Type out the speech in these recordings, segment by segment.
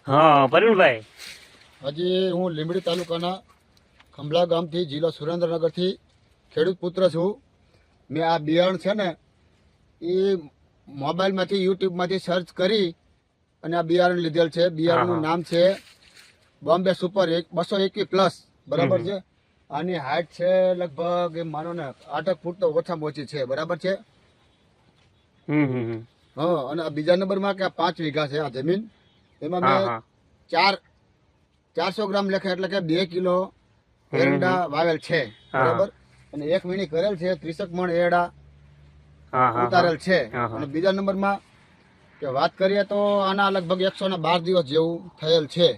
હા પ્રવીણભાઈ, હજી હું લીંબડી તાલુકાના ખંભલા ગામથી જિલ્લો સુરેન્દ્રનગરથી ખેડૂત પુત્ર છું. મેં આ બિયારણ છે ને એ મોબાઈલમાંથી યુટ્યુબમાંથી સર્ચ કરી અને આ બિયારણ લીધેલ છે. બિયારણનું નામ છે બોમ્બે સુપર 221+, બરાબર છે. આની હાઈટ છે લગભગ એમ માનો ને 8 ફૂટ તો ઓછામાં ઓછી છે, બરાબર છે. હા, અને આ બીજા નંબરમાં કે 5 વીઘા છે આ જમીન. એમાં મેં 400 ગ્રામ લેખે એટલે કે 2 કિલો એરંડા વાવેલ છે, બરાબર. અને 1 વીણી કરેલ છે, 30 મણ એરડા ઉતારેલ છે. અને બીજા નંબરમાં કે વાત કરીએ તો આના લગભગ 112 દિવસ જેવું થયેલ છે.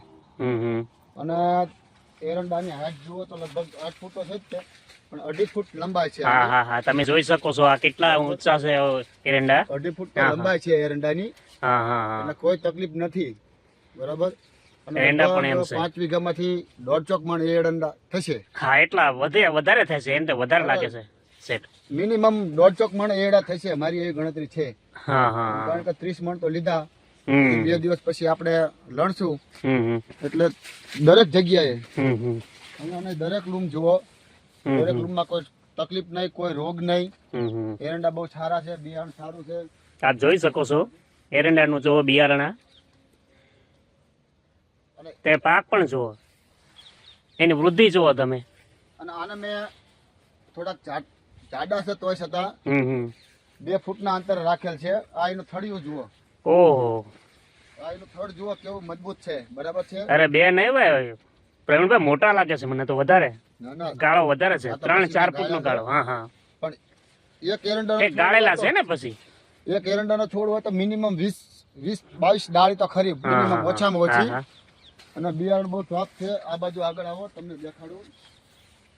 અને એરંડાની હાઈટ જુઓ તો લગભગ 8 ફૂટ તો છે જ તે, પણ 2.5 ફૂટ લંબાઈ છે. હા, તમે જોઈ શકો છો આ કેટલા ઊંચા છે એરંડા. 2.5 ફૂટ લંબાઈ છે એરંડાની, એટલે કોઈ તકલીફ નથી, બરાબર. અને 5 વીઘામાંથી 1.5 મણ એરંડા થશે. હા, એટલા વધારે થશે એમ તો વધારે લાગે છે સેટ. મિનિમમ 1.5 મણ એરડા થશે, મારી એવી ગણતરી છે. કારણ કે 30 મણ તો લીધા, 2 દિવસ પછી આપણે લણશું, એટલે દરેક જગ્યાએ અને દરેક લૂમ જુઓ, દરેક લૂમમાં કોઈ તકલીફ નહીં, કોઈ રોગ નહીં. એરંડા બહુ સારા છે, બિયારણ સારું છે. આપ જોઈ શકો છો એરંડાનું જો બિયારણ, તે પાક પણ જુઓ, એની વૃદ્ધિ જુઓ તમે. અને આને મેં થોડાક જાડા છે તોય છતાં 2 ફૂટના અંતરે રાખેલ છે. આ એનું થળિયું જુઓ. ઓહો, આ એનું થડ જુઓ કેવું મજબૂત છે, બરાબર છે. અરે બે નહીં ભાઈ પ્રવીણભાઈ, મોટા લાગે છે મને તો વધારે. ગાળો વધારે છે, 3-4 ફૂટ નો ગાળો. પણ એક એરંડા ગાળેલા છે ને, પછી એક એરંડાનો છોડ હોય તો મિનિમમ 20-22 ડાળી તો ખરી, મિનિમમ ઓછામાં ઓછી. અને બિયારણ બહુ ટોપ છે. આ બાજુ આગળ આવો, તમને દેખાડું,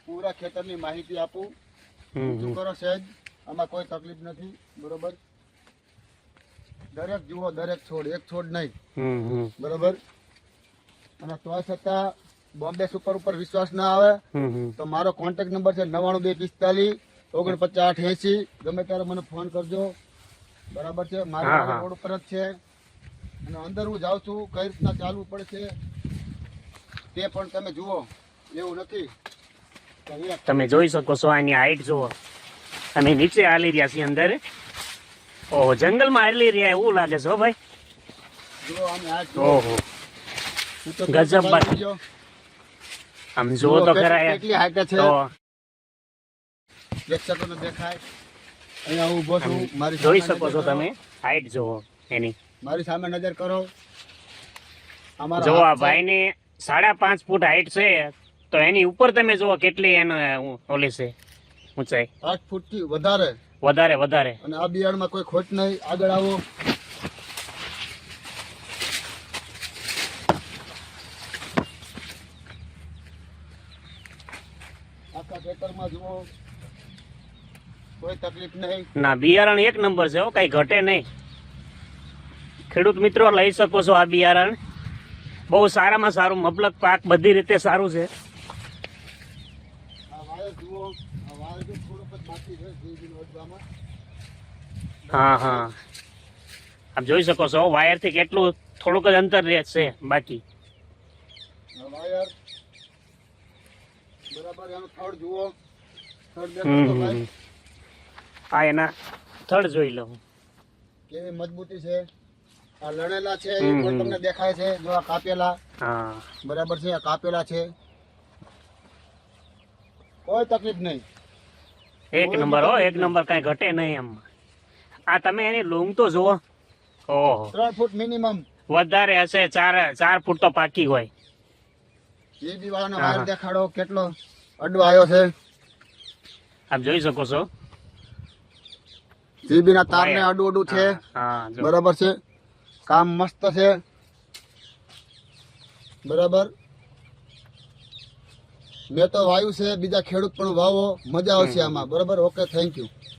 પૂરા ખેતરની માહિતી આપું. શું કરો સહેજ, આમાં કોઈ તકલીફ નથી, બરોબર. દરેક જુઓ, દરેક છોડ, એક છોડ નહીં, બરોબર. અને તો છતાં બોમ્બે સુપર ઉપર વિશ્વાસ ના આવે તો મારો કોન્ટેક્ટ નંબર છે 9925495880. ગમે ત્યારે મને ફોન કરજો, બરાબર છે. મારી રોડ ઉપર જ છે. અને અંદર હું જાઉં છું, કઈ રીતના ચાલવું પડે છે તે પણ તમે જુઓ. એવું નથી, તમે જોઈ શકો છો. આની હાઈટ જુઓ, અમે નીચે હાલી રહ્યા છીએ અંદર. ઓહો, જંગલમાં હાલી રહ્યા એવું લાગે છે ભાઈ. જુઓ આની હાઈટ. ઓહો, ગજબ બાત. આમ જુઓ તો ખરા કેટલી હાઈટ છે, પ્રેક્ષકોને દેખાય. અહીંયા ઊભો છું, મારી જોઈ શકો છો તમે. હાઈટ જુઓ એની, મારી સામે નજર કરો. જો આ ભાઈ ની 5.5 ફૂટ હાઈટ છે, તો એની ઉપર તમે જુઓ કેટલી એનો ઓલી છે ઊંચાઈ. 8 ફૂટ થી વધારે. અને આ બિયારણમાં કોઈ ખોટ નહીં. આગળ આવો. આખા ખેતરમાં જુઓ, કોઈ તકલીફ નહીં. ના, બિયારણ એક નંબર છે, કઈ ઘટે નહીં. ખેડૂત મિત્રો લઈ શકો છો આ બિયારણ. બહુ સારામાં સારું, મબલક પાક, બધી રીતે સારું છે. હા, આપ જોઈ શકો છો વાયર થી કેટલું થોડુંક જ અંતર રહે છે બાકી. વાયર બરાબર. એનું થડ જુઓ, આ એના થડ જોઈ લો કેવી મજબૂતી છે. આ લણેલા છે એ પણ તમને દેખાય છે. જો આ કાપેલા, બરાબર છે, આ કાપેલા છે. કોઈ તકલીફ નહીં, એક નંબર હો, એક નંબર, કઈ ઘટે નહીં એમ. આ તમે એની લૂમ તો જુઓ. ઓહો, 3 ફૂટ મિનિમમ વધારે હશે. 4 ફૂટ તો પાકી હોય. એ બી વાળાનો વાયર દેખાડો કેટલો અડવા આવ્યો છે. આપ જોઈ શકો છો. જીબી ના તાર ને અડું છે, બરાબર છે. કામ મસ્ત છે, બરાબર. મેં તો વાયુ છે, બીજા ખેડૂત પણ વાવો, મજા આવશે આમાં, બરાબર. Okay, thank you.